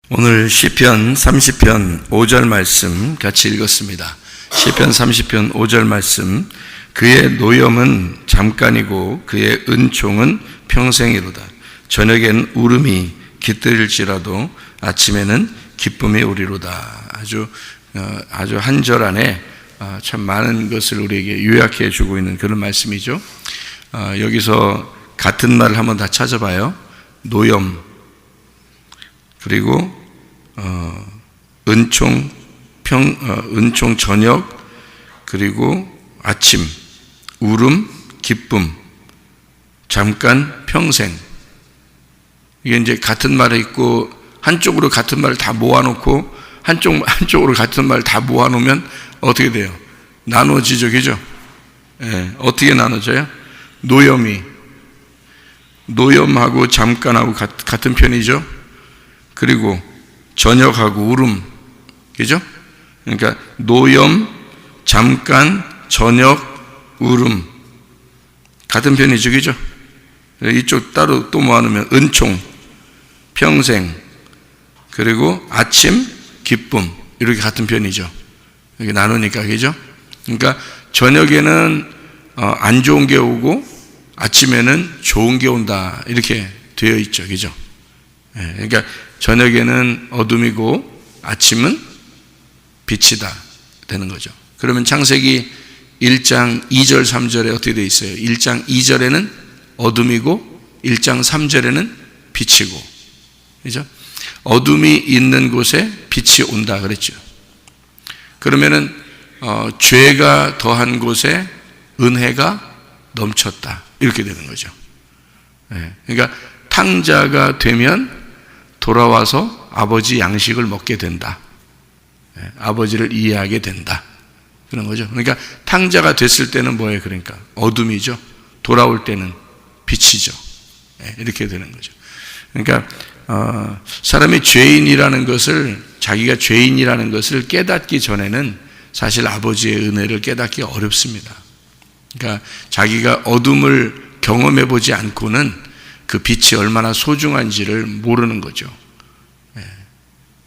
오늘 시편 30편 5절 말씀 같이 읽었습니다. 시편 30편 5절 말씀. 그의 노염은 잠깐이고 그의 은총은 평생이로다. 저녁엔 울음이 깃들일지라도 아침에는 기쁨이 오리로다. 아주 한 절 안에 참 많은 것을 우리에게 요약해 주고 있는 그런 말씀이죠. 여기서 같은 말을 한번 다 찾아봐요. 노염, 그리고 은총 저녁, 그리고 아침, 울음, 기쁨, 잠깐, 평생. 이게 이제 같은 말에 있고, 한쪽으로 같은 말을 다 모아놓고 한쪽으로 같은 말을 다 모아놓으면 어떻게 돼요? 나눠지죠, 그죠? 예, 어떻게 나눠져요? 노염하고 잠깐하고 같은 편이죠. 그리고 저녁하고 울음, 그죠? 그러니까 노염, 잠깐, 저녁, 울음 같은 편이죠, 그죠? 이쪽 따로 또 모아놓으면 은총, 평생, 그리고 아침, 기쁨, 이렇게 같은 편이죠. 이렇게 나누니까, 그죠? 그러니까 저녁에는 안 좋은 게 오고 아침에는 좋은 게 온다, 이렇게 되어 있죠, 그죠? 그러니까 저녁에는 어둠이고 아침은 빛이다 되는 거죠. 그러면 창세기 1장 2절 3절에 어떻게 되어 있어요? 1장 2절에는 어둠이고 1장 3절에는 빛이고, 그죠? 어둠이 있는 곳에 빛이 온다 그랬죠. 그러면은 죄가 더한 곳에 은혜가 넘쳤다, 이렇게 되는 거죠. 그러니까 탕자가 되면 돌아와서 아버지 양식을 먹게 된다. 아버지를 이해하게 된다, 그런 거죠. 그러니까 탕자가 됐을 때는 뭐예요? 그러니까 어둠이죠. 돌아올 때는 빛이죠. 이렇게 되는 거죠. 그러니까 사람이 죄인이라는 것을, 자기가 죄인이라는 것을 깨닫기 전에는 사실 아버지의 은혜를 깨닫기 어렵습니다. 그러니까 자기가 어둠을 경험해 보지 않고는 그 빛이 얼마나 소중한지를 모르는 거죠.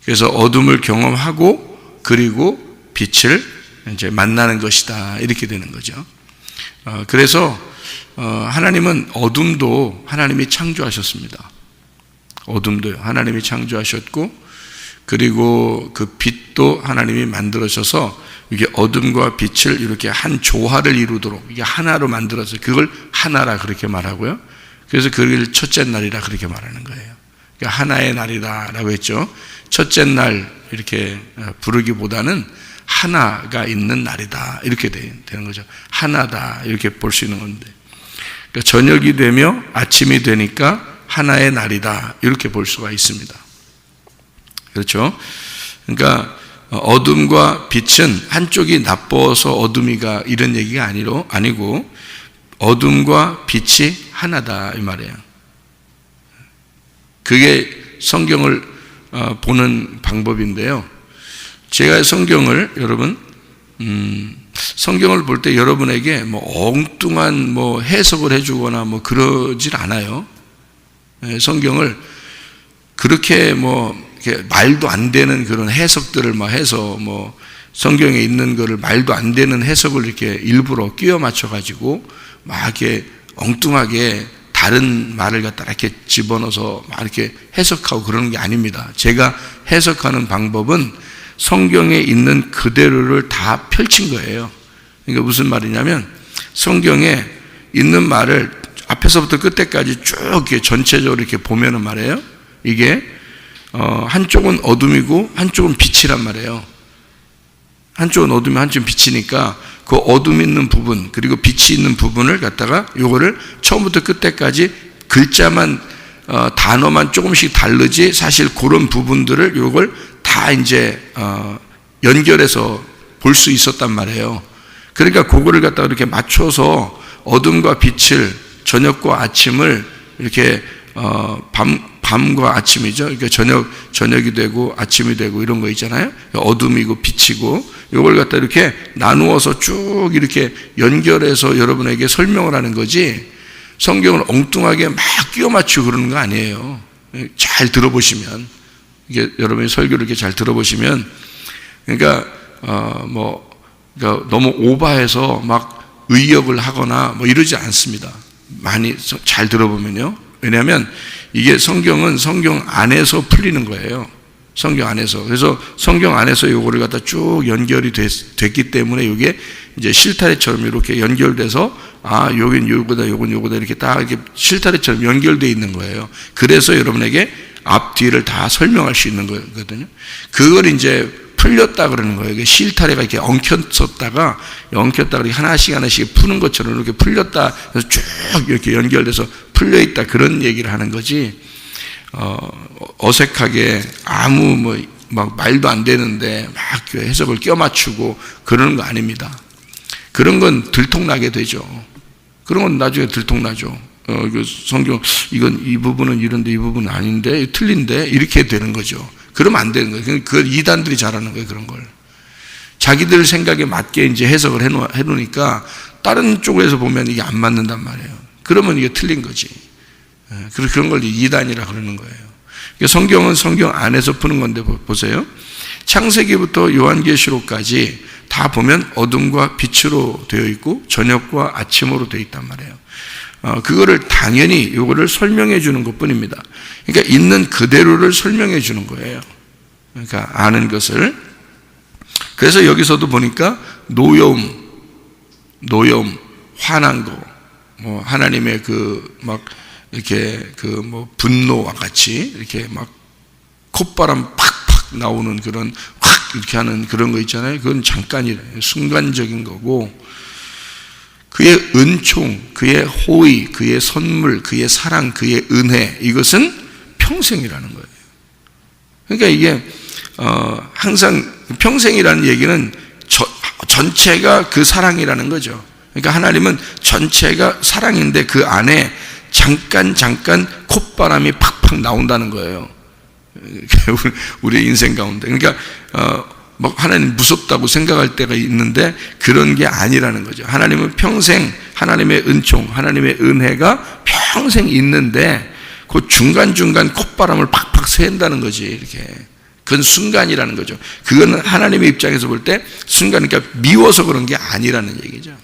그래서 어둠을 경험하고 그리고 빛을 이제 만나는 것이다, 이렇게 되는 거죠. 그래서 하나님은 어둠도 하나님이 창조하셨습니다. 어둠도요, 하나님이 창조하셨고, 그리고 그 빛도 하나님이 만들어셔서 이게 어둠과 빛을 이렇게 한 조화를 이루도록 이게 하나로 만들어서 그걸 하나라 그렇게 말하고요. 그래서 그걸 첫째 날이라 그렇게 말하는 거예요. 그러니까 하나의 날이라고 했죠. 첫째 날 이렇게 부르기보다는 하나가 있는 날이다, 이렇게 되는 거죠. 하나다, 이렇게 볼 수 있는 건데, 그러니까 저녁이 되며 아침이 되니까 하나의 날이다, 이렇게 볼 수가 있습니다. 그렇죠? 그러니까 어둠과 빛은 한쪽이 나빠서 어둠이가 이런 얘기가 아니고 어둠과 빛이 하나다, 이 말이에요. 그게 성경을 보는 방법인데요. 제가 성경을 성경을 볼 때 여러분에게 엉뚱한 해석을 해주거나 그러질 않아요. 성경을 그렇게 이렇게 말도 안 되는 그런 해석들을 해서 성경에 있는 거를 말도 안 되는 해석을 이렇게 일부러 끼워 맞춰 가지고 이렇게 엉뚱하게 다른 말을 갖다 이렇게 집어넣어서 이렇게 해석하고 그러는 게 아닙니다. 제가 해석하는 방법은 성경에 있는 그대로를 다 펼친 거예요. 그러니까 무슨 말이냐면, 성경에 있는 말을 앞에서부터 끝에까지 쭉 이렇게 전체적으로 이렇게 보면은 말이에요, 이게 한쪽은 어둠이고 한쪽은 빛이란 말이에요. 한쪽은 어둠이 한쪽은 빛이니까 그 어둠이 있는 부분 그리고 빛이 있는 부분을 갖다가 요거를 처음부터 끝에까지 글자만 단어만 조금씩 다르지 사실 그런 부분들을 요걸 다 이제 연결해서 볼 수 있었단 말이에요. 그러니까 그거를 갖다가 이렇게 맞춰서 어둠과 빛을, 저녁과 아침을 이렇게 밤과 아침이죠. 그러니까 저녁이 되고 아침이 되고 이런 거 있잖아요. 어둠이고 빛이고, 이걸 갖다 이렇게 나누어서 쭉 이렇게 연결해서 여러분에게 설명을 하는 거지, 성경을 엉뚱하게 막 끼워 맞추고 그러는 거 아니에요. 잘 들어보시면 이게 여러분이 설교를 이렇게 잘 들어보시면, 그러니까 그러니까 너무 오바해서 막 의역을 하거나 뭐 이러지 않습니다. 많이 잘 들어보면요. 왜냐하면 이게 성경은 성경 안에서 풀리는 거예요. 성경 안에서. 그래서 성경 안에서 요거를 갖다 쭉 연결이 됐기 때문에 이게 이제 실타래처럼 이렇게 연결돼서 요긴 요거다, 요건 요거다 이렇게 딱 이렇게 실타래처럼 연결되어 있는 거예요. 그래서 여러분에게 앞뒤를 다 설명할 수 있는 거거든요. 그걸 이제 풀렸다 그러는 거예요. 이게 실타래가 이렇게 엉켰었다가 이렇게 하나씩 푸는 것처럼 이렇게 풀렸다. 그래서 쭉 이렇게 연결돼서 풀려 있다. 그런 얘기를 하는 거지. 어색하게 아무 막 말도 안 되는데 막 해석을 껴맞추고 그러는 거 아닙니다. 그런 건 들통나게 되죠. 그런 건 나중에 들통나죠. 그 성경 이건 이 부분은 이런데 이 부분은 아닌데 틀린데 이렇게 되는 거죠. 그러면 안 되는 거예요. 그 이단들이 잘하는 거예요. 그런 걸 자기들 생각에 맞게 이제 해석을 해놓으니까 다른 쪽에서 보면 이게 안 맞는단 말이에요. 그러면 이게 틀린 거지. 그런 걸 이단이라 그러는 거예요. 성경은 성경 안에서 푸는 건데 보세요. 창세기부터 요한계시록까지 다 보면 어둠과 빛으로 되어 있고 저녁과 아침으로 되어 있단 말이에요. 그거를 당연히 이거를 설명해 주는 것 뿐입니다. 그러니까 있는 그대로를 설명해 주는 거예요. 그러니까 아는 것을. 그래서 여기서도 보니까 노여움, 화난 거, 하나님의 이렇게 분노와 같이 이렇게 막 콧바람 팍팍 나오는 그런 확 이렇게 하는 그런 거 있잖아요. 그건 잠깐이래요. 순간적인 거고, 그의 은총, 그의 호의, 그의 선물, 그의 사랑, 그의 은혜, 이것은 평생이라는 거예요. 그러니까 이게 항상 평생이라는 얘기는 전체가 그 사랑이라는 거죠. 그러니까 하나님은 전체가 사랑인데 그 안에 잠깐 콧바람이 팍팍 나온다는 거예요. 우리의 인생 가운데. 그러니까 막 하나님 무섭다고 생각할 때가 있는데 그런 게 아니라는 거죠. 하나님은 평생 하나님의 은총, 하나님의 은혜가 평생 있는데 그 중간중간 콧바람을 팍팍 쐰다는 거지. 이렇게. 그건 순간이라는 거죠. 그거는 하나님의 입장에서 볼 때 순간, 그러니까 미워서 그런 게 아니라는 얘기죠.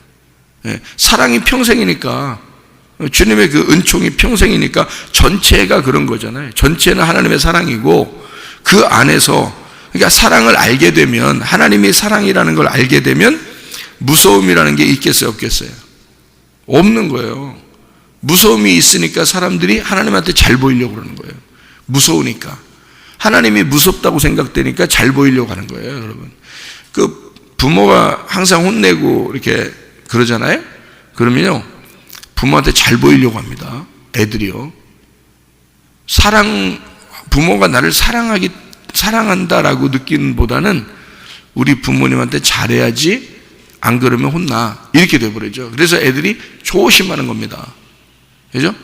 사랑이 평생이니까, 주님의 그 은총이 평생이니까 전체가 그런 거잖아요. 전체는 하나님의 사랑이고 그 안에서, 그러니까 사랑을 알게 되면, 하나님이 사랑이라는 걸 알게 되면 무서움이라는 게 있겠어요, 없겠어요? 없는 거예요. 무서움이 있으니까 사람들이 하나님한테 잘 보이려고 그러는 거예요. 무서우니까. 하나님이 무섭다고 생각되니까 잘 보이려고 하는 거예요, 여러분. 그 부모가 항상 혼내고 이렇게 그러잖아요? 그러면요, 부모한테 잘 보이려고 합니다. 애들이요. 부모가 나를 사랑한다라고 느끼는 보다는 우리 부모님한테 잘해야지, 안 그러면 혼나. 이렇게 돼버리죠. 그래서 애들이 조심하는 겁니다. 그죠?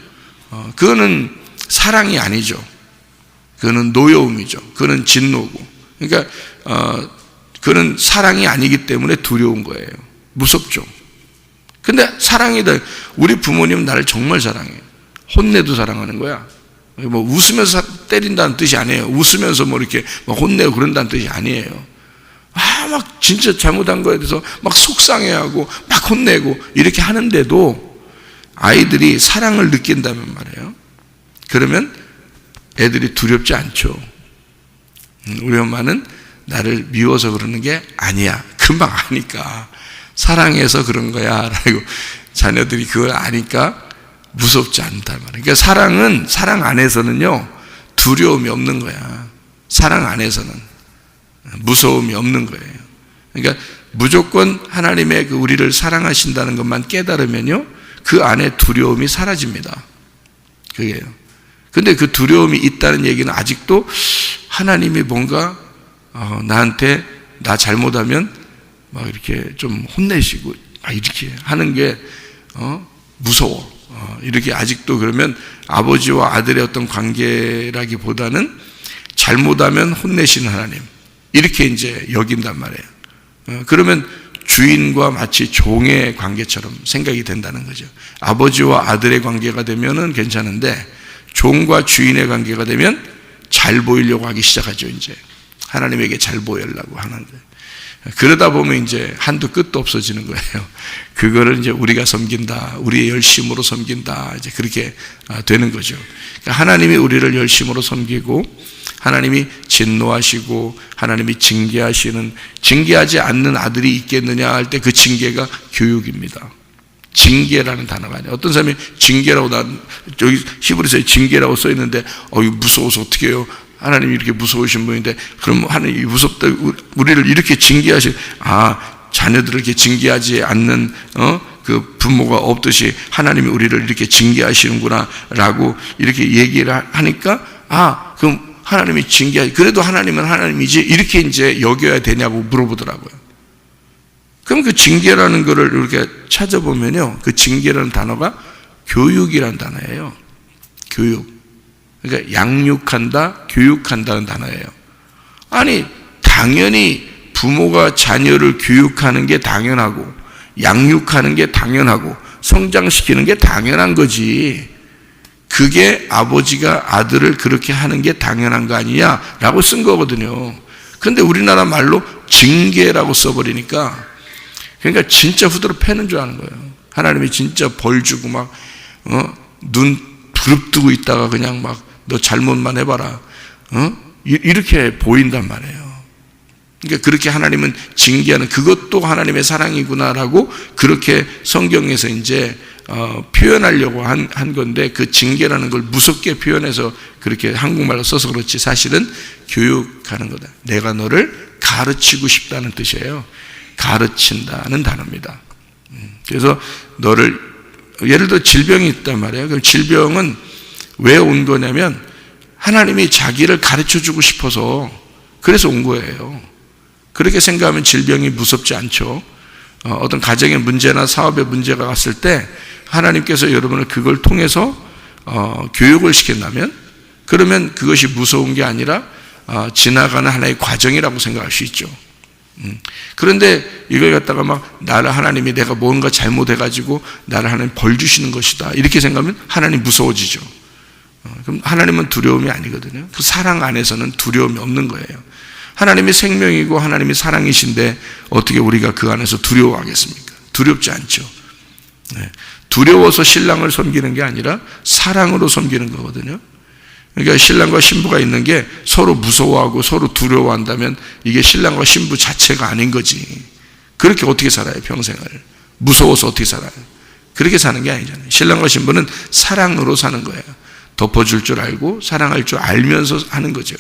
그거는 사랑이 아니죠. 그거는 노여움이죠. 그거는 진노고. 그러니까, 그거는 사랑이 아니기 때문에 두려운 거예요. 무섭죠. 근데 사랑이다. 우리 부모님은 나를 정말 사랑해요. 혼내도 사랑하는 거야. 뭐 웃으면서 때린다는 뜻이 아니에요. 웃으면서 뭐 이렇게 막 혼내고 그런다는 뜻이 아니에요. 막 진짜 잘못한 거에 대해서 막 속상해하고 막 혼내고 이렇게 하는데도 아이들이 사랑을 느낀다면 말이에요. 그러면 애들이 두렵지 않죠. 우리 엄마는 나를 미워서 그러는 게 아니야. 금방 아니까. 사랑해서 그런 거야. 라고 자녀들이 그걸 아니까 무섭지 않다 말이에요. 그러니까 사랑 안에서는요, 두려움이 없는 거야. 사랑 안에서는 무서움이 없는 거예요. 그러니까 무조건 하나님의 그 우리를 사랑하신다는 것만 깨달으면요, 그 안에 두려움이 사라집니다. 그게요. 근데 그 두려움이 있다는 얘기는 아직도 하나님이 뭔가 나한테 나 잘못하면 막 이렇게 좀 혼내시고 막 이렇게 하는 게 무서워. 이렇게 아직도 그러면 아버지와 아들의 어떤 관계라기보다는 잘못하면 혼내시는 하나님, 이렇게 이제 여긴단 말이에요. 그러면 주인과 마치 종의 관계처럼 생각이 된다는 거죠. 아버지와 아들의 관계가 되면은 괜찮은데 종과 주인의 관계가 되면 잘 보이려고 하기 시작하죠. 이제 하나님에게 잘 보이려고 하는 거예요. 그러다 보면 이제 한도 끝도 없어지는 거예요. 그거를 이제 우리가 섬긴다, 우리의 열심으로 섬긴다, 이제 그렇게 되는 거죠. 그러니까 하나님이 우리를 열심으로 섬기고, 하나님이 진노하시고, 하나님이 징계하지 않는 아들이 있겠느냐 할 때 그 징계가 교육입니다. 징계라는 단어가 아니에요. 어떤 사람이 징계라고, 여기 히브리서에 징계라고 써 있는데, 이거 무서워서 어떻게 해요? 하나님이 이렇게 무서우신 분인데, 그럼 하나님이 무섭다, 우리를 이렇게 자녀들을 이렇게 징계하지 않는, 그 부모가 없듯이 하나님이 우리를 이렇게 징계하시는구나, 라고 이렇게 얘기를 하니까, 그럼 하나님이 그래도 하나님은 하나님이지, 이렇게 이제 여겨야 되냐고 물어보더라고요. 그럼 그 징계라는 거를 이렇게 찾아보면요, 그 징계라는 단어가 교육이라는 단어예요. 교육. 그러니까 양육한다, 교육한다는 단어예요. 아니, 당연히 부모가 자녀를 교육하는 게 당연하고, 양육하는 게 당연하고, 성장시키는 게 당연한 거지. 그게 아버지가 아들을 그렇게 하는 게 당연한 거 아니냐라고 쓴 거거든요. 근데 우리나라 말로 징계라고 써버리니까, 그러니까 진짜 후드로 패는 줄 아는 거예요. 하나님이 진짜 벌 주고 막, 눈 부릅뜨고 있다가 그냥 막, 너 잘못만 해봐라, 이렇게 보인단 말이에요. 그러니까 그렇게 하나님은 징계하는, 그것도 하나님의 사랑이구나라고 그렇게 성경에서 이제 표현하려고 한 건데, 그 징계라는 걸 무섭게 표현해서 그렇게 한국말로 써서 그렇지, 사실은 교육하는 거다. 내가 너를 가르치고 싶다는 뜻이에요. 가르친다는 단어입니다. 그래서 너를, 예를 들어 질병이 있단 말이에요. 그럼 질병은 왜 온 거냐면 하나님이 자기를 가르쳐주고 싶어서 그래서 온 거예요. 그렇게 생각하면 질병이 무섭지 않죠. 어떤 가정의 문제나 사업의 문제가 왔을 때 하나님께서 여러분을 그걸 통해서 교육을 시킨다면, 그러면 그것이 무서운 게 아니라 지나가는 하나의 과정이라고 생각할 수 있죠. 그런데 이걸 갖다가 막 나를 하나님이 내가 뭔가 잘못해가지고 나를 하나님 벌 주시는 것이다, 이렇게 생각하면 하나님 무서워지죠. 그럼 하나님은 두려움이 아니거든요. 그 사랑 안에서는 두려움이 없는 거예요. 하나님이 생명이고 하나님이 사랑이신데 어떻게 우리가 그 안에서 두려워하겠습니까? 두렵지 않죠. 두려워서 신랑을 섬기는 게 아니라 사랑으로 섬기는 거거든요. 그러니까 신랑과 신부가 있는 게 서로 무서워하고 서로 두려워한다면 이게 신랑과 신부 자체가 아닌 거지. 그렇게 어떻게 살아요, 평생을? 무서워서 어떻게 살아요? 그렇게 사는 게 아니잖아요. 신랑과 신부는 사랑으로 사는 거예요. 덮어줄 줄 알고 사랑할 줄 알면서 하는 거죠.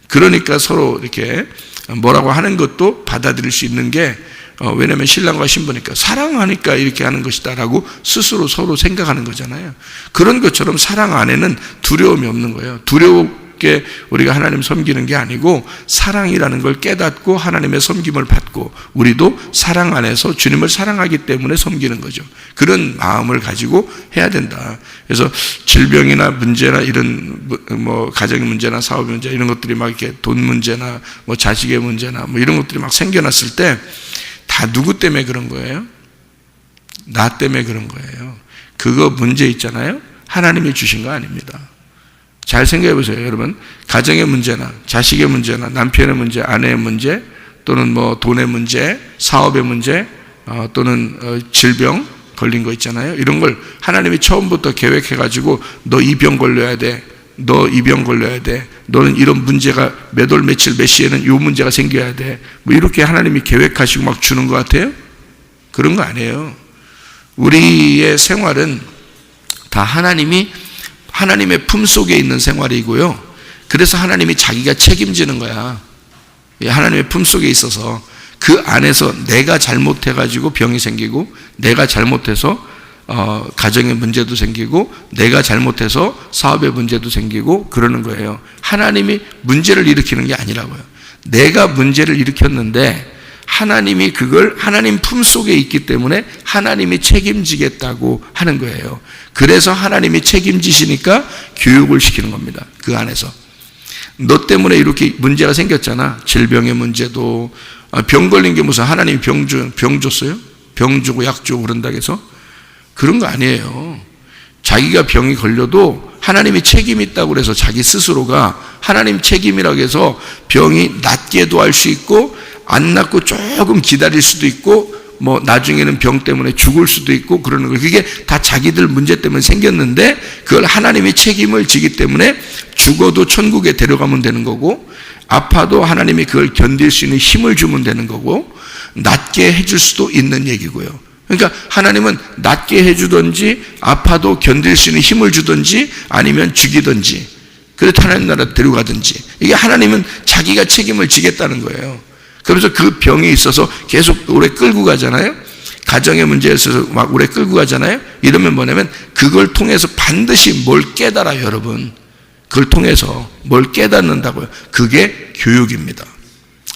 그러니까 서로 이렇게 뭐라고 하는 것도 받아들일 수 있는 게, 왜냐하면 신랑과 신부니까 사랑하니까 이렇게 하는 것이다 라고 스스로 서로 생각하는 거잖아요. 그런 것처럼 사랑 안에는 두려움이 없는 거예요. 두렵게 우리가 하나님 섬기는 게 아니고 사랑이라는 걸 깨닫고 하나님의 섬김을 받고, 우리도 사랑 안에서 주님을 사랑하기 때문에 섬기는 거죠. 그런 마음을 가지고 해야 된다. 그래서 질병이나 문제나 이런 뭐 가정의 문제나 사업의 문제, 이런 것들이 막 이렇게 돈 문제나 뭐 자식의 문제나 뭐 이런 것들이 막 생겨났을 때 다 누구 때문에 그런 거예요? 나 때문에 그런 거예요. 그거 문제 있잖아요. 하나님이 주신 거 아닙니다. 잘 생각해 보세요, 여러분. 가정의 문제나 자식의 문제나 남편의 문제, 아내의 문제, 또는 뭐 돈의 문제, 사업의 문제, 또는 질병 걸린 거 있잖아요. 이런 걸 하나님이 처음부터 계획해 가지고 너 이 병 걸려야 돼, 너 이 병 걸려야 돼, 너는 이런 문제가 몇 월 며칠 몇 시에는 이 문제가 생겨야 돼, 뭐 이렇게 하나님이 계획하시고 막 주는 것 같아요? 그런 거 아니에요. 우리의 생활은 다 하나님의 품 속에 있는 생활이고요. 그래서 하나님이 자기가 책임지는 거야. 하나님의 품 속에 있어서 그 안에서 내가 잘못해가지고 병이 생기고, 내가 잘못해서 가정의 문제도 생기고, 내가 잘못해서 사업의 문제도 생기고 그러는 거예요. 하나님이 문제를 일으키는 게 아니라고요. 내가 문제를 일으켰는데 하나님이 그걸 하나님 품 속에 있기 때문에 하나님이 책임지겠다고 하는 거예요. 그래서 하나님이 책임지시니까 교육을 시키는 겁니다. 그 안에서 너 때문에 이렇게 문제가 생겼잖아. 질병의 문제도, 병 걸린 게 무슨 하나님이 병 줬어요? 병 주고 약 주고 그런다고 해서 그런 거 아니에요. 자기가 병이 걸려도 하나님이 책임이 있다고 그래서 자기 스스로가 하나님 책임이라고 해서 병이 낫게도 할 수 있고 안 낫고 조금 기다릴 수도 있고 뭐 나중에는 병 때문에 죽을 수도 있고 그러는 거예요. 그게 다 자기들 문제 때문에 생겼는데 그걸 하나님이 책임을 지기 때문에 죽어도 천국에 데려가면 되는 거고 아파도 하나님이 그걸 견딜 수 있는 힘을 주면 되는 거고 낫게 해줄 수도 있는 얘기고요. 그러니까 하나님은 낫게 해주든지 아파도 견딜 수 있는 힘을 주든지 아니면 죽이든지 그래도 하나님 나라 데려가든지 이게 하나님은 자기가 책임을 지겠다는 거예요. 그래서 그 병이 있어서 계속 오래 끌고 가잖아요. 가정의 문제에 있어서 막 오래 끌고 가잖아요. 이러면 뭐냐면 그걸 통해서 반드시 뭘 깨달아요, 여러분. 그걸 통해서 뭘 깨닫는다고요. 그게 교육입니다.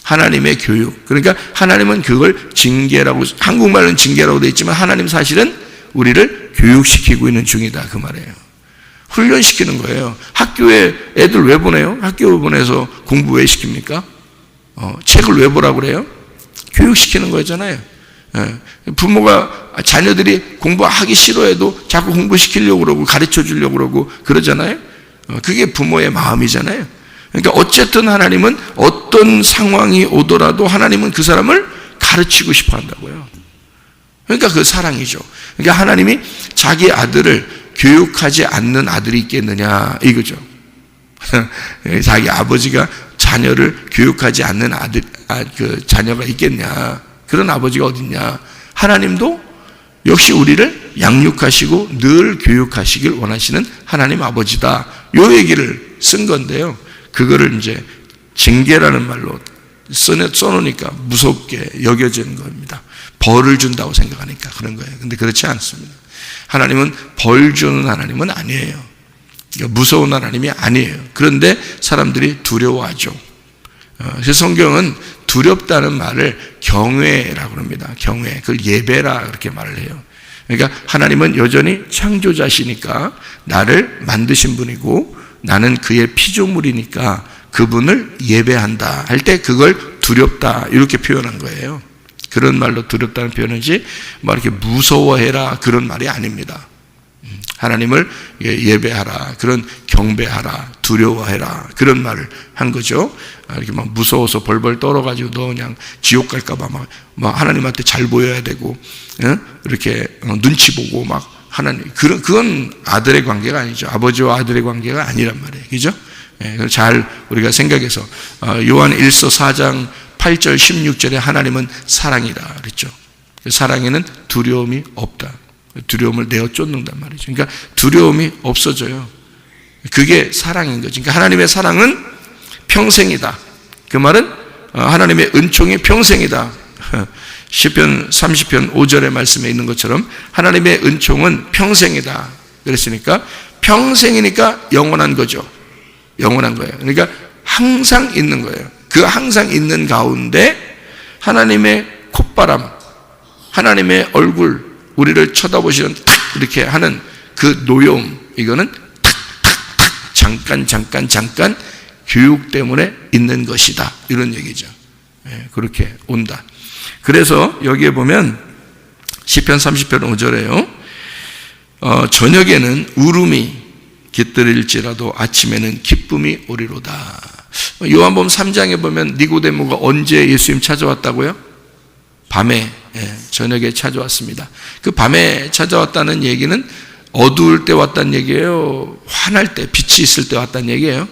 하나님의 교육. 그러니까 하나님은 그걸 징계라고, 한국말은 징계라고 되어 있지만 하나님 사실은 우리를 교육시키고 있는 중이다 그 말이에요. 훈련시키는 거예요. 학교에 애들 왜 보내요? 학교 보내서 공부 왜 시킵니까? 책을 왜 보라고 그래요? 교육시키는 거잖아요. 부모가 자녀들이 공부하기 싫어해도 자꾸 공부시키려고 그러고 가르쳐 주려고 그러고 그러잖아요. 그게 부모의 마음이잖아요. 그러니까 어쨌든 하나님은 어떤 상황이 오더라도 하나님은 그 사람을 가르치고 싶어 한다고요. 그러니까 그 사랑이죠. 그러니까 하나님이 자기 아들을 교육하지 않는 아들이 있겠느냐 이거죠. 자기 아버지가 자녀를 교육하지 않는 그 자녀가 있겠냐. 그런 아버지가 어딨냐. 하나님도 역시 우리를 양육하시고 늘 교육하시길 원하시는 하나님 아버지다. 요 얘기를 쓴 건데요. 그거를 이제 징계라는 말로 써놓으니까 무섭게 여겨지는 겁니다. 벌을 준다고 생각하니까 그런 거예요. 근데 그렇지 않습니다. 하나님은 벌 주는 하나님은 아니에요. 무서운 하나님이 아니에요. 그런데 사람들이 두려워하죠. 그래서 성경은 두렵다는 말을 경외라고 합니다. 경외. 그걸 예배라 그렇게 말을 해요. 그러니까 하나님은 여전히 창조자시니까 나를 만드신 분이고 나는 그의 피조물이니까 그분을 예배한다 할 때 그걸 두렵다 이렇게 표현한 거예요. 그런 말로 두렵다는 표현이지 뭐 이렇게 무서워해라 그런 말이 아닙니다. 하나님을 예배하라, 그런 경배하라, 두려워해라 그런 말을 한 거죠. 이렇게 막 무서워서 벌벌 떨어가지고 너 그냥 지옥 갈까봐 막 하나님한테 잘 보여야 되고 이렇게 눈치 보고 막 하나님 그건 아들의 관계가 아니죠. 아버지와 아들의 관계가 아니란 말이에요. 그죠? 잘 우리가 생각해서 요한 1서 4장 8절 16절에 하나님은 사랑이다 그랬죠. 사랑에는 두려움이 없다. 두려움을 내어 쫓는단 말이죠. 그러니까 두려움이 없어져요. 그게 사랑인 거죠. 그러니까 하나님의 사랑은 평생이다. 그 말은 하나님의 은총이 평생이다. 시편 30편 5절의 말씀에 있는 것처럼 하나님의 은총은 평생이다. 그랬으니까 평생이니까 영원한 거죠. 영원한 거예요. 그러니까 항상 있는 거예요. 그 항상 있는 가운데 하나님의 콧바람, 하나님의 얼굴, 우리를 쳐다보시는 탁 이렇게 하는 그 노여움, 이거는 탁탁탁 잠깐 교육 때문에 있는 것이다 이런 얘기죠. 그렇게 온다. 그래서 여기에 보면 시편 30편 5절에요. 저녁에는 울음이 깃들일지라도 아침에는 기쁨이 오리로다. 요한복음 3장에 보면 니고데모가 언제 예수님 찾아왔다고요? 밤에, 저녁에 찾아왔습니다. 그 밤에 찾아왔다는 얘기는 어두울 때 왔다는 얘기예요? 환할 때, 빛이 있을 때 왔다는 얘기예요?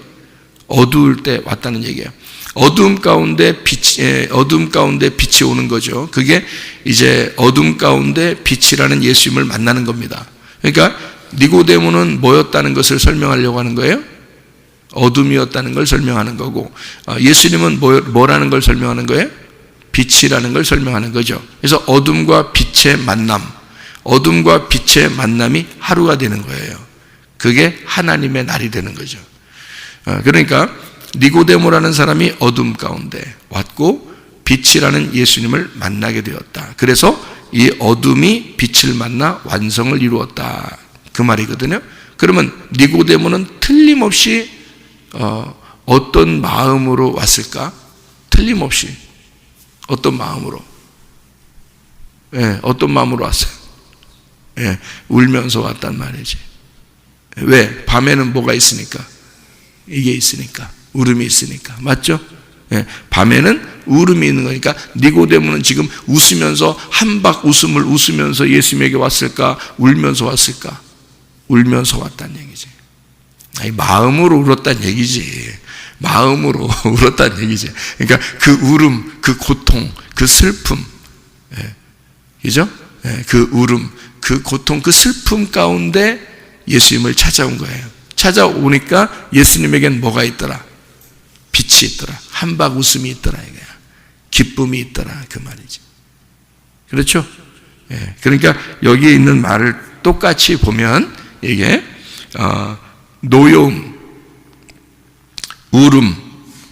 어두울 때 왔다는 얘기예요. 어둠 가운데 빛이 오는 거죠. 그게 이제 어둠 가운데 빛이라는 예수님을 만나는 겁니다. 그러니까 니고데모는 뭐였다는 것을 설명하려고 하는 거예요? 어둠이었다는 걸 설명하는 거고, 예수님은 뭐라는 걸 설명하는 거예요? 빛이라는 걸 설명하는 거죠. 그래서 어둠과 빛의 만남, 어둠과 빛의 만남이 하루가 되는 거예요. 그게 하나님의 날이 되는 거죠. 그러니까 니고데모라는 사람이 어둠 가운데 왔고 빛이라는 예수님을 만나게 되었다. 그래서 이 어둠이 빛을 만나 완성을 이루었다. 그 말이거든요. 그러면 니고데모는 틀림없이 어떤 마음으로 왔을까? 틀림없이 어떤 마음으로? 어떤 마음으로 왔어요? 울면서 왔단 말이지. 왜? 밤에는 뭐가 있으니까? 이게 있으니까. 울음이 있으니까. 맞죠? 예, 밤에는 울음이 있는 거니까 니고데모는 지금 웃으면서 한박 웃음을 웃으면서 예수님에게 왔을까? 울면서 왔을까? 울면서 왔다는 얘기지. 아니, 마음으로 울었다는 얘기지. 마음으로 울었다는 얘기지. 그러니까 그 울음, 그 고통, 그 슬픔, 예, 그죠? 예, 그 울음, 그 고통, 그 슬픔 가운데 예수님을 찾아온 거예요. 찾아오니까 예수님에겐 뭐가 있더라? 빛이 있더라. 한박 웃음이 있더라. 이거야. 기쁨이 있더라. 그 말이지. 그렇죠? 예, 그러니까 여기에 있는 말을 똑같이 보면 이게 노여움, 울음,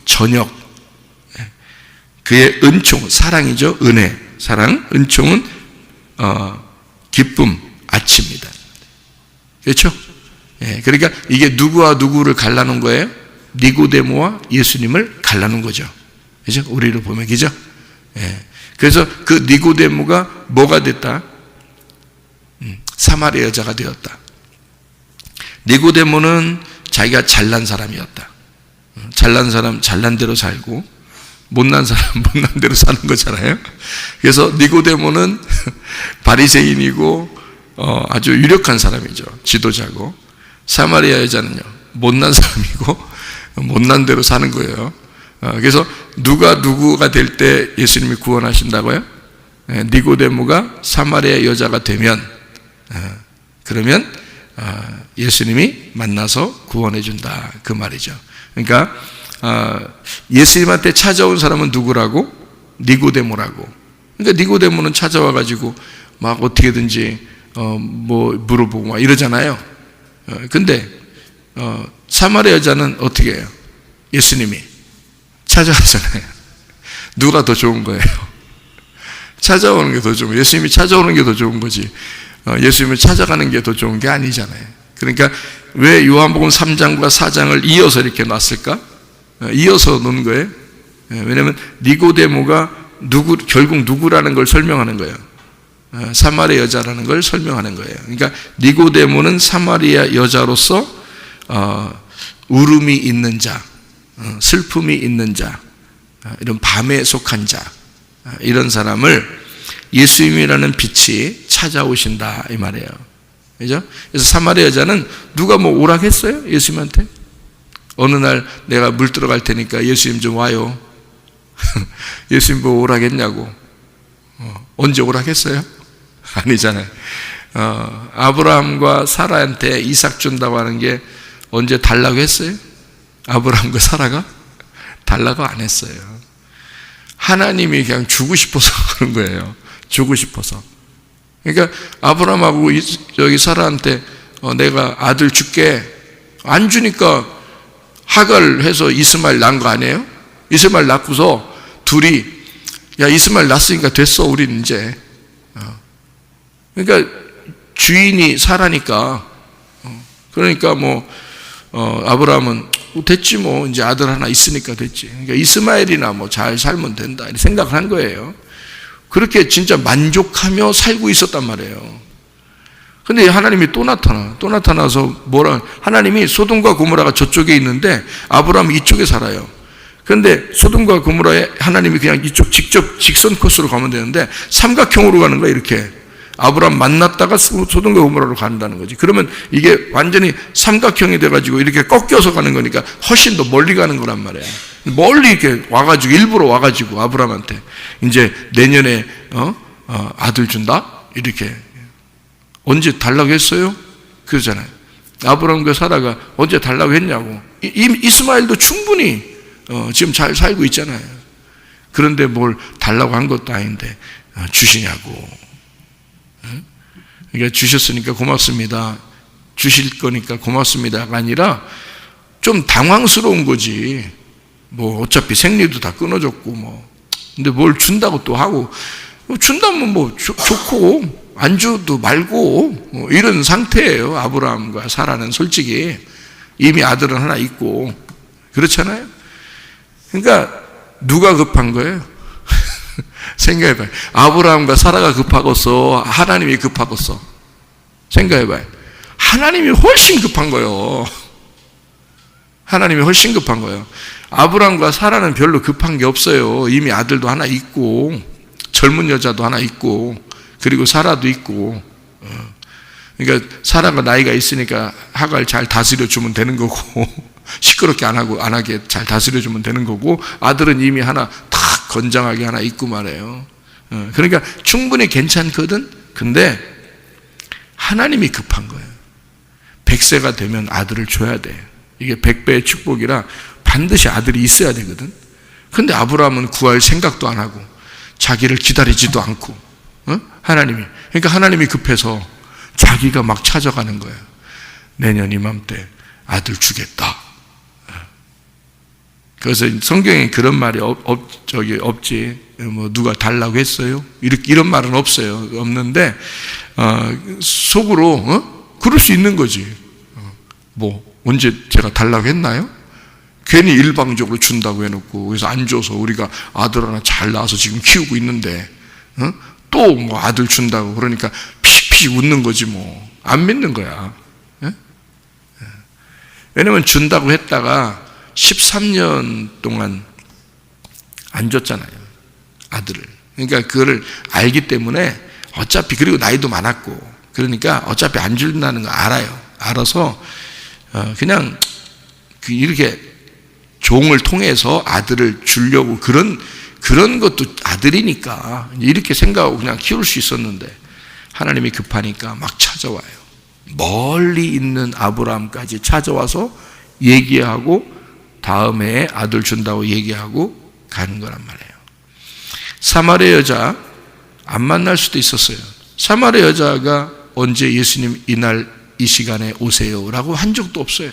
저녁, 그의 은총, 사랑이죠. 은혜, 사랑, 은총은 기쁨, 아침이다. 그렇죠? 예, 그러니까 이게 누구와 누구를 갈라놓은 거예요? 니고데모와 예수님을 갈라놓은 거죠. 그죠? 우리로 보면, 그죠? 예. 그래서 그 니고데모가 뭐가 됐다? 사마리아 여자가 되었다. 니고데모는 자기가 잘난 사람이었다. 잘난 사람 잘난 대로 살고 못난 사람 못난 대로 사는 거잖아요. 그래서 니고데모는 바리새인이고 아주 유력한 사람이죠. 지도자고. 사마리아 여자는요 못난 사람이고 못난 대로 사는 거예요. 그래서 누가 될 때 예수님이 구원하신다고요? 니고데모가 사마리아 여자가 되면 그러면 예수님이 만나서 구원해 준다 그 말이죠. 그러니까 예수님한테 찾아온 사람은 누구라고? 니고데모라고. 그러니까 니고데모는 찾아와 가지고 막 어떻게든지 뭐 물어보고 막 이러잖아요. 근데 사마리아 여자는 어떻게 해요? 예수님이 찾아왔잖아요. 누가 더 좋은 거예요? 찾아오는 게 더 좋은 거예요. 예수님이 찾아오는 게 더 좋은 거지. 예수님을 찾아가는 게 더 좋은 게 아니잖아요. 그러니까 왜 요한복음 3장과 4장을 이어서 이렇게 놨을까? 이어서 놓은 거예요. 왜냐하면 니고데모가 결국 누구라는 걸 설명하는 거예요. 사마리아 여자라는 걸 설명하는 거예요. 그러니까 니고데모는 사마리아 여자로서 울음이 있는 자, 슬픔이 있는 자, 이런 밤에 속한 자, 이런 사람을 예수님이라는 빛이 찾아오신다 이 말이에요. 그죠? 그래서 사마리아 여자는 누가 뭐 오락했어요? 예수님한테? 어느 날 내가 물 들어갈 테니까 예수님 좀 와요. 예수님 뭐 오락했냐고. 언제 오락했어요? 아니잖아요. 아브라함과 사라한테 이삭 준다고 하는 게 언제 달라고 했어요? 아브라함과 사라가 달라고 안 했어요. 하나님이 그냥 주고 싶어서 그런 거예요. 주고 싶어서. 그러니까 아브라함하고 여기 사라한테 내가 아들 줄게 안 주니까 하갈 해서 이스마엘 낳은 거 아니에요? 이스마엘 낳고서 둘이 야 이스마엘 낳았으니까 됐어 우린 이제. 그러니까 주인이 사라니까. 그러니까 뭐 아브라함은 됐지 뭐 이제 아들 하나 있으니까 됐지. 그러니까 이스마엘이나 뭐 잘 살면 된다 이렇게 생각을 한 거예요. 그렇게 진짜 만족하며 살고 있었단 말이에요. 근데 하나님이 또 나타나서 하나님이 소돔과 고모라가 저쪽에 있는데 아브라함이 이쪽에 살아요. 그런데 소돔과 고모라에 하나님이 그냥 이쪽 직접 직선 코스로 가면 되는데 삼각형으로 가는 거야 이렇게. 아브라함 만났다가 소돔과 고모라로 간다는 거지. 그러면 이게 완전히 삼각형이 돼가지고 이렇게 꺾여서 가는 거니까 훨씬 더 멀리 가는 거란 말이야. 멀리 이렇게 와가지고 일부러 와가지고 아브라함한테 이제 내년에 아들 준다 이렇게. 언제 달라고 했어요? 그러잖아요. 아브라함과 사라가 언제 달라고 했냐고. 이스마엘도 충분히 지금 잘 살고 있잖아요. 그런데 뭘 달라고 한 것도 아닌데 주시냐고. 그러니까 주셨으니까 고맙습니다. 주실 거니까 고맙습니다가 아니라 좀 당황스러운 거지. 뭐 어차피 생리도 다 끊어졌고 뭐. 근데 뭘 준다고 또 하고 준다면 뭐 좋고 안 줘도 말고 뭐 이런 상태예요. 아브라함과 사라는 솔직히 이미 아들은 하나 있고 그렇잖아요. 그러니까 누가 급한 거예요? 생각해봐요. 아브라함과 사라가 급하겠어? 하나님이 급하겠어? 생각해봐요. 하나님이 훨씬 급한 거예요. 하나님이 훨씬 급한 거예요. 아브라함과 사라는 별로 급한 게 없어요. 이미 아들도 하나 있고, 젊은 여자도 하나 있고, 그리고 사라도 있고. 그러니까 사라가 나이가 있으니까 하갈 잘 다스려 주면 되는 거고, 시끄럽게 안 하게 잘 다스려 주면 되는 거고, 아들은 이미 하나 탁 건장하게 하나 있고 말이에요. 그러니까 충분히 괜찮거든. 근데 하나님이 급한 거예요. 100세가 되면 아들을 줘야 돼. 이게 100배의 축복이라 반드시 아들이 있어야 되거든. 근데 아브라함은 구할 생각도 안 하고 자기를 기다리지도 않고, 하나님이, 그러니까 하나님이 급해서 자기가 막 찾아가는 거예요. 내년 이맘때 아들 주겠다. 그래서 성경에 그런 말이 없지. 뭐 누가 달라고 했어요? 이런 말은 없어요. 없는데 속으로 그럴 수 있는 거지. 뭐 언제 제가 달라고 했나요? 괜히 일방적으로 준다고 해놓고 그래서 안 줘서 우리가 아들 하나 잘 낳아서 지금 키우고 있는데 또 뭐 아들 준다고 그러니까 피식 웃는 거지 뭐. 안 믿는 거야. 왜냐면 준다고 했다가 13년 동안 안 줬잖아요, 아들을. 그러니까 그거를 알기 때문에 어차피, 그리고 나이도 많았고 그러니까 어차피 안 준다는 거 알아요. 알아서 그냥 이렇게 종을 통해서 아들을 주려고 그런 것도 아들이니까 이렇게 생각하고 그냥 키울 수 있었는데 하나님이 급하니까 막 찾아와요. 멀리 있는 아브라함까지 찾아와서 얘기하고 다음 해에 아들 준다고 얘기하고 가는 거란 말이에요. 사마리아 여자 안 만날 수도 있었어요. 사마리아 여자가 언제 예수님 이날 이 시간에 오세요 라고 한 적도 없어요.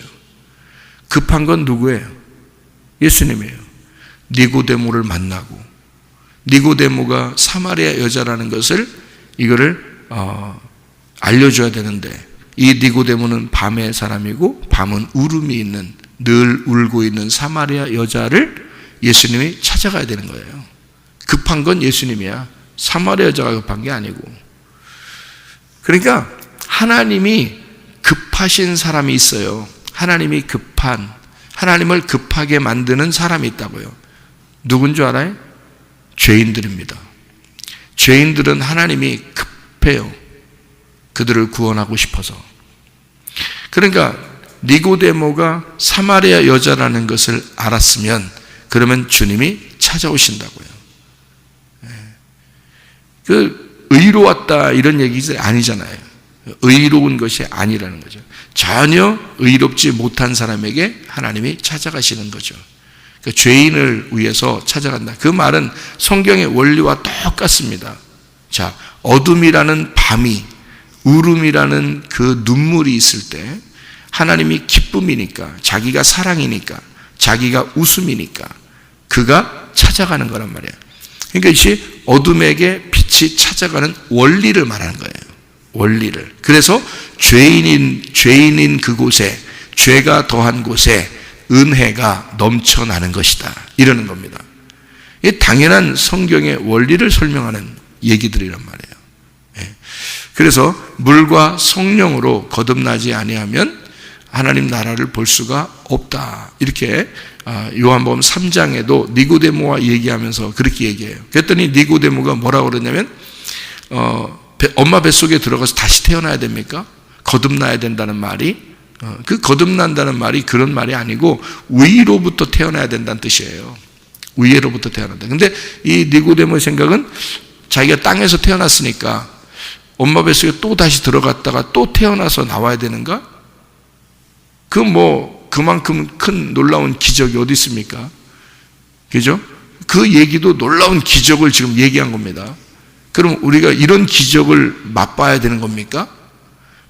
급한 건 누구예요? 예수님이에요. 니고데모를 만나고, 니고데모가 사마리아 여자라는 것을 이거를 알려줘야 되는데, 이 니고데모는 밤의 사람이고 밤은 울음이 있는, 늘 울고 있는 사마리아 여자를 예수님이 찾아가야 되는 거예요. 급한 건 예수님이야. 사마리아 여자가 급한 게 아니고. 그러니까 하나님이 급하신 사람이 있어요. 하나님이 하나님을 급하게 만드는 사람이 있다고요. 누군 줄 알아요? 죄인들입니다. 죄인들은 하나님이 급해요. 그들을 구원하고 싶어서. 그러니까 니고데모가 사마리아 여자라는 것을 알았으면 그러면 주님이 찾아오신다고요. 그 의로웠다 이런 얘기 아니잖아요. 의로운 것이 아니라는 거죠. 전혀 의롭지 못한 사람에게 하나님이 찾아가시는 거죠. 그러니까 죄인을 위해서 찾아간다. 그 말은 성경의 원리와 똑같습니다. 자, 어둠이라는 밤이, 울음이라는 그 눈물이 있을 때 하나님이 기쁨이니까, 자기가 사랑이니까, 자기가 웃음이니까 그가 찾아가는 거란 말이에요. 그러니까 이것이 어둠에게 빛이 찾아가는 원리를 말하는 거예요. 원리를. 그래서 죄인인 그곳에, 죄가 더한 곳에 은혜가 넘쳐나는 것이다, 이러는 겁니다. 이게 당연한 성경의 원리를 설명하는 얘기들이란 말이에요. 그래서 물과 성령으로 거듭나지 아니하면 하나님 나라를 볼 수가 없다, 이렇게 요한복음 3장에도 니고데모와 얘기하면서 그렇게 얘기해요. 그랬더니 니고데모가 뭐라고 그러냐면 엄마 뱃속에 들어가서 다시 태어나야 됩니까? 거듭나야 된다는 말이, 그 거듭난다는 말이 그런 말이 아니고 위로부터 태어나야 된다는 뜻이에요. 위로부터 태어난다. 근데 이 니고데모의 생각은 자기가 땅에서 태어났으니까 엄마 뱃속에 또 다시 들어갔다가 또 태어나서 나와야 되는가? 그만큼 큰 놀라운 기적이 어디 있습니까? 그죠? 그 얘기도 놀라운 기적을 지금 얘기한 겁니다. 그럼 우리가 이런 기적을 맛봐야 되는 겁니까?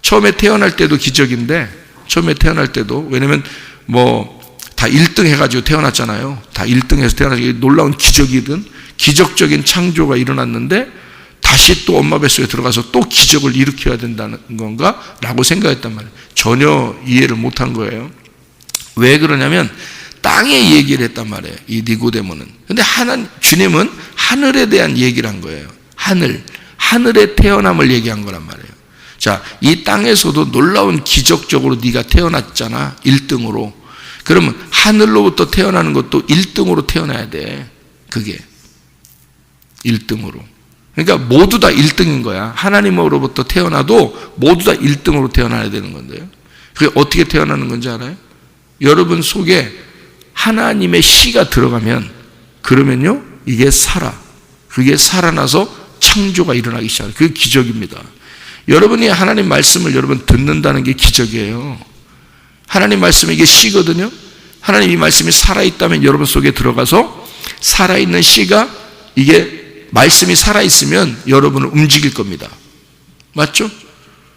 처음에 태어날 때도 기적인데, 처음에 태어날 때도, 왜냐면 다 1등 해가지고 태어났잖아요. 다 1등 해서 태어나서 놀라운 기적이든 기적적인 창조가 일어났는데 다시 또 엄마 뱃속에 들어가서 또 기적을 일으켜야 된다는 건가? 라고 생각했단 말이에요. 전혀 이해를 못한 거예요. 왜 그러냐면 땅의 얘기를 했단 말이에요, 이 니고데모는. 근데 주님은 하늘에 대한 얘기를 한 거예요. 하늘의 태어남을 얘기한 거란 말이에요. 자, 이 땅에서도 놀라운 기적적으로 네가 태어났잖아. 1등으로. 그러면 하늘로부터 태어나는 것도 1등으로 태어나야 돼. 그게 1등으로. 그러니까 모두 다 1등인 거야. 하나님으로부터 태어나도 모두 다 1등으로 태어나야 되는 건데요. 그게 어떻게 태어나는 건지 알아요? 여러분 속에 하나님의 씨가 들어가면, 그러면요 이게 그게 살아나서 창조가 일어나기 시작해요. 그게 기적입니다. 여러분이 하나님 말씀을 여러분 듣는다는 게 기적이에요. 하나님 말씀이 이게 씨거든요. 하나님 이 말씀이 살아있다면 여러분 속에 들어가서 살아있는 씨가, 이게 말씀이 살아있으면 여러분을 움직일 겁니다. 맞죠?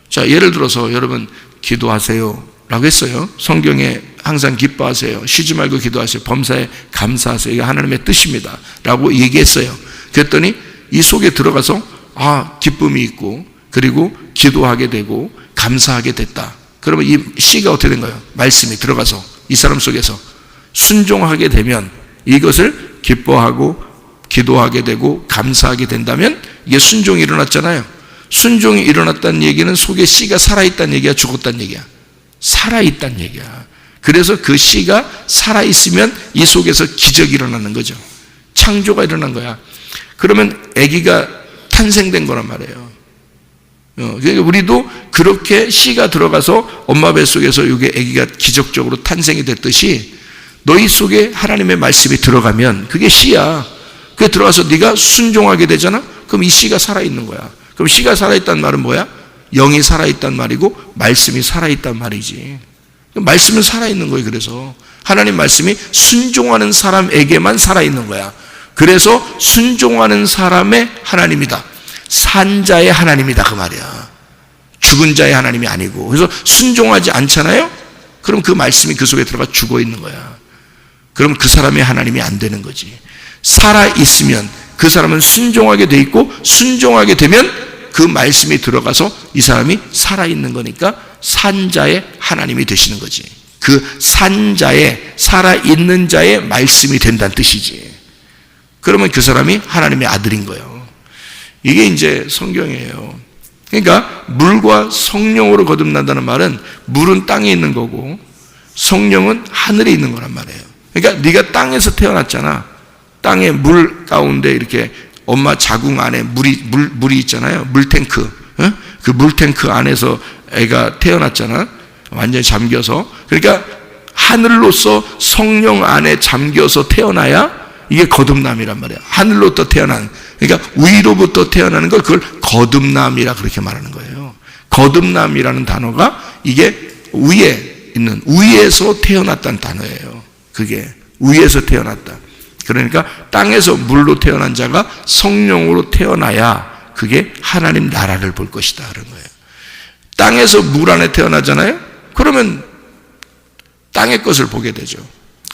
자, 예를 들어서 여러분 기도하세요 라고 했어요. 성경에 항상 기뻐하세요, 쉬지 말고 기도하세요, 범사에 감사하세요, 이게 하나님의 뜻입니다 라고 얘기했어요. 그랬더니 이 속에 들어가서 기쁨이 있고, 그리고 기도하게 되고 감사하게 됐다. 그러면 이 씨가 어떻게 된 거예요? 말씀이 들어가서 이 사람 속에서 순종하게 되면, 이것을 기뻐하고 기도하게 되고 감사하게 된다면 이게 순종이 일어났잖아요. 순종이 일어났다는 얘기는 속에 씨가 살아있다는 얘기야, 죽었다는 얘기야? 살아있다는 얘기야. 그래서 그 씨가 살아있으면 이 속에서 기적이 일어나는 거죠. 창조가 일어난 거야. 그러면 아기가 탄생된 거란 말이에요. 그러니까 우리도 그렇게 씨가 들어가서 엄마 뱃속에서 이게 아기가 기적적으로 탄생이 됐듯이, 너희 속에 하나님의 말씀이 들어가면 그게 씨야. 그게 들어가서 네가 순종하게 되잖아. 그럼 이 씨가 살아있는 거야. 그럼 씨가 살아있다는 말은 뭐야? 영이 살아있다는 말이고 말씀이 살아있다는 말이지. 말씀은 살아있는 거예요. 그래서 하나님 말씀이 순종하는 사람에게만 살아있는 거야. 그래서 순종하는 사람의 하나님이다, 산자의 하나님이다, 그 말이야. 죽은 자의 하나님이 아니고. 그래서 순종하지 않잖아요. 그럼 그 말씀이 그 속에 들어가 죽어 있는 거야. 그럼 그 사람의 하나님이 안 되는 거지. 살아있으면 그 사람은 순종하게 돼 있고, 순종하게 되면 그 말씀이 들어가서 이 사람이 살아있는 거니까 산자의 하나님이 되시는 거지. 그 산자의, 살아있는 자의 말씀이 된다는 뜻이지. 그러면 그 사람이 하나님의 아들인 거예요. 이게 이제 성경이에요. 그러니까 물과 성령으로 거듭난다는 말은, 물은 땅에 있는 거고 성령은 하늘에 있는 거란 말이에요. 그러니까 네가 땅에서 태어났잖아. 땅에 물 가운데 이렇게 엄마 자궁 안에 물이 있잖아요. 물탱크. 그 물탱크 안에서 애가 태어났잖아. 완전히 잠겨서. 그러니까 하늘로서 성령 안에 잠겨서 태어나야 이게 거듭남이란 말이야. 하늘로부터 태어난, 그러니까 위로부터 태어나는 걸 그걸 거듭남이라 그렇게 말하는 거예요. 거듭남이라는 단어가 이게 위에 있는, 위에서 태어났다는 단어예요. 그게 위에서 태어났다. 그러니까 땅에서 물로 태어난 자가 성령으로 태어나야 그게 하나님 나라를 볼 것이다 그런 거예요. 땅에서 물 안에 태어나잖아요. 그러면 땅의 것을 보게 되죠.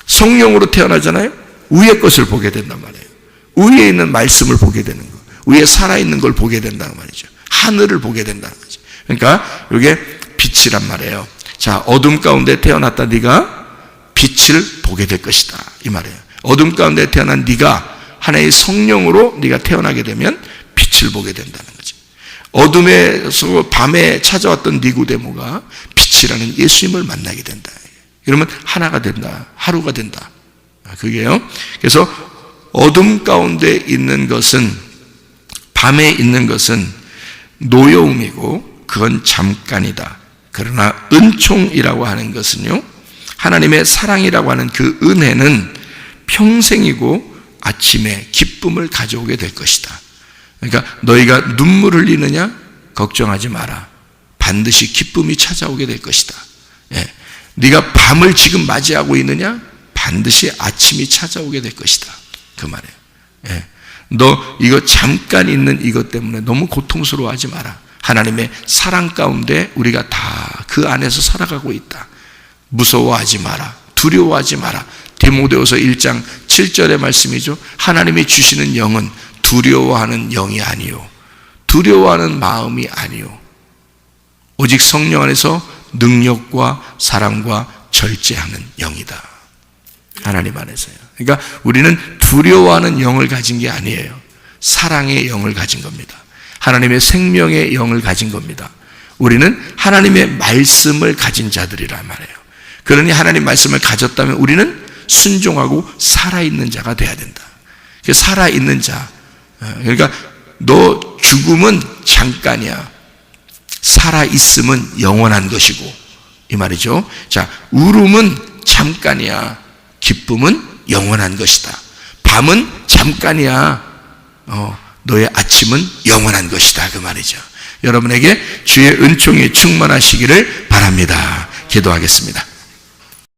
성령으로 태어나잖아요. 위의 것을 보게 된단 말이에요. 위에 있는 말씀을 보게 되는 거, 위에 살아있는 걸 보게 된다는 말이죠. 하늘을 보게 된다는 거죠. 그러니까 이게 빛이란 말이에요. 자, 어둠 가운데 태어났다 네가 빛을 보게 될 것이다 이 말이에요. 어둠 가운데 태어난 네가 하나의 성령으로 네가 태어나게 되면 빛을 보게 된다는 거지. 어둠에서 밤에 찾아왔던 니고데모가 빛이라는 예수님을 만나게 된다. 그러면 하나가 된다, 하루가 된다. 그게요. 그래서 어둠 가운데 있는 것은, 밤에 있는 것은 노여움이고 그건 잠깐이다. 그러나 은총이라고 하는 것은요, 하나님의 사랑이라고 하는 그 은혜는 평생이고 아침에 기쁨을 가져오게 될 것이다. 그러니까 너희가 눈물 흘리느냐? 걱정하지 마라. 반드시 기쁨이 찾아오게 될 것이다. 예. 네가 밤을 지금 맞이하고 있느냐? 반드시 아침이 찾아오게 될 것이다. 그 말이에요. 예. 너 이거 잠깐 있는 이것 때문에 너무 고통스러워하지 마라. 하나님의 사랑 가운데 우리가 다 그 안에서 살아가고 있다. 무서워하지 마라. 두려워하지 마라. 디모데후서 1장 7절의 말씀이죠. 하나님이 주시는 영은 두려워하는 영이 아니요, 두려워하는 마음이 아니요, 오직 성령 안에서 능력과 사랑과 절제하는 영이다. 하나님 안에서요. 그러니까 우리는 두려워하는 영을 가진 게 아니에요. 사랑의 영을 가진 겁니다. 하나님의 생명의 영을 가진 겁니다. 우리는 하나님의 말씀을 가진 자들이란 말이에요. 그러니 하나님 말씀을 가졌다면 우리는 순종하고 살아있는 자가 돼야 된다. 살아있는 자. 그러니까 너 죽음은 잠깐이야. 살아있음은 영원한 것이고, 이 말이죠. 자, 울음은 잠깐이야. 기쁨은 영원한 것이다. 밤은 잠깐이야. 너의 아침은 영원한 것이다. 그 말이죠. 여러분에게 주의 은총이 충만하시기를 바랍니다. 기도하겠습니다.